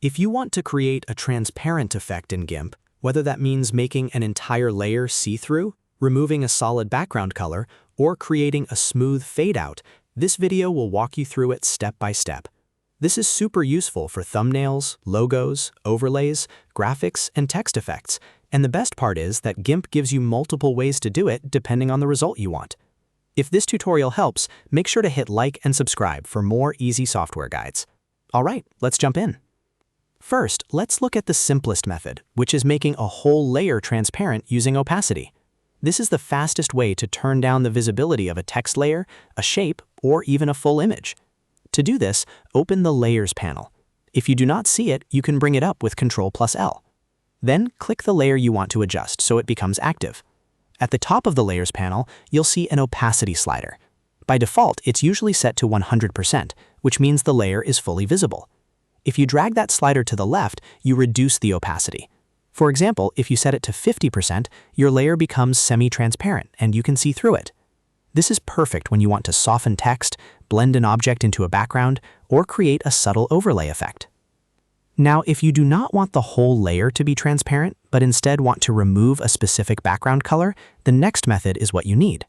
If you want to create a transparent effect in Gimp, whether that means making an entire layer see-through, removing a solid background color, or creating a smooth fade-out, this video will walk you through it step by step. This is super useful for thumbnails, logos, overlays, graphics, and text effects, and the best part is that Gimp gives you multiple ways to do it depending on the result you want. If this tutorial helps, make sure to hit like and subscribe for more easy software guides. All right, let's jump in. First, let's look at the simplest method, which is making a whole layer transparent using opacity. This is the fastest way to turn down the visibility of a text layer, a shape, or even a full image. To do this, open the Layers panel. If you do not see it, you can bring it up with Ctrl+L. Then click the layer you want to adjust so it becomes active. At the top of the Layers panel, you'll see an opacity slider. By default, it's usually set to 100%, which means the layer is fully visible. If you drag that slider to the left, you reduce the opacity. For example, if you set it to 50%, your layer becomes semi-transparent and you can see through it. This is perfect when you want to soften text, blend an object into a background, or create a subtle overlay effect. Now, if you do not want the whole layer to be transparent, but instead want to remove a specific background color, the next method is what you need.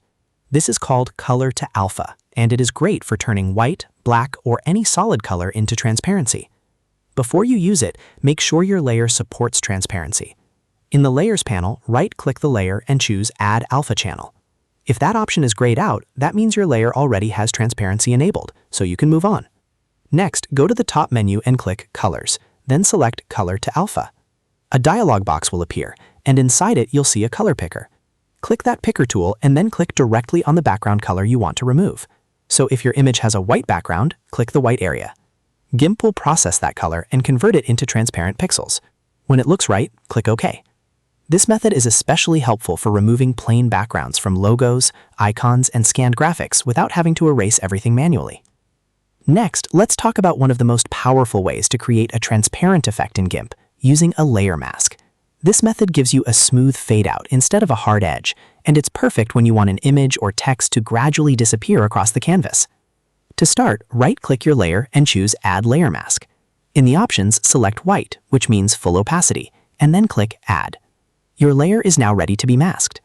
This is called color to alpha, and it is great for turning white, black, or any solid color into transparency. Before you use it, make sure your layer supports transparency. In the Layers panel, right-click the layer and choose Add Alpha Channel. If that option is grayed out, that means your layer already has transparency enabled, so you can move on. Next, go to the top menu and click Colors, then select Color to Alpha. A dialog box will appear, and inside it you'll see a color picker. Click that picker tool and then click directly on the background color you want to remove. So if your image has a white background, click the white area. Gimp will process that color and convert it into transparent pixels. When it looks right, click OK. This method is especially helpful for removing plain backgrounds from logos, icons, and scanned graphics without having to erase everything manually. Next, let's talk about one of the most powerful ways to create a transparent effect in Gimp, using a layer mask. This method gives you a smooth fade-out instead of a hard edge, and it's perfect when you want an image or text to gradually disappear across the canvas. To start, right-click your layer and choose Add Layer Mask. In the options, select White, which means full opacity, and then click Add. Your layer is now ready to be masked.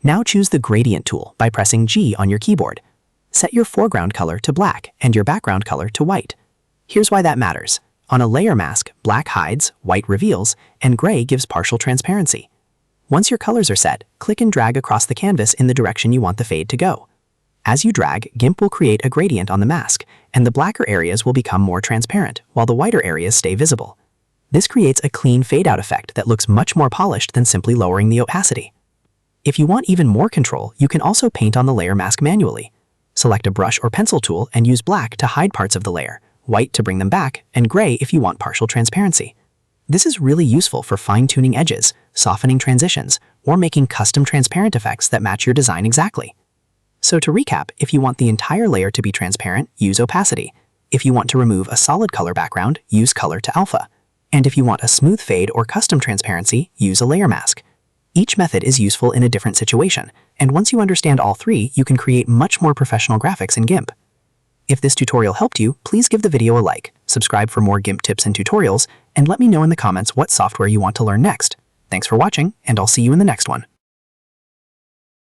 Now choose the Gradient tool by pressing G on your keyboard. Set your foreground color to black and your background color to white. Here's why that matters. On a layer mask, black hides, white reveals, and gray gives partial transparency. Once your colors are set, click and drag across the canvas in the direction you want the fade to go. As you drag, Gimp will create a gradient on the mask, and the blacker areas will become more transparent, while the whiter areas stay visible. This creates a clean fade-out effect that looks much more polished than simply lowering the opacity. If you want even more control, you can also paint on the layer mask manually. Select a brush or pencil tool and use black to hide parts of the layer, white to bring them back, and gray if you want partial transparency. This is really useful for fine-tuning edges, softening transitions, or making custom transparent effects that match your design exactly. So to recap, if you want the entire layer to be transparent, use opacity. If you want to remove a solid color background, use color to alpha. And if you want a smooth fade or custom transparency, use a layer mask. Each method is useful in a different situation, and once you understand all three, you can create much more professional graphics in Gimp. If this tutorial helped you, please give the video a like, subscribe for more Gimp tips and tutorials, and let me know in the comments what software you want to learn next. Thanks for watching, and I'll see you in the next one.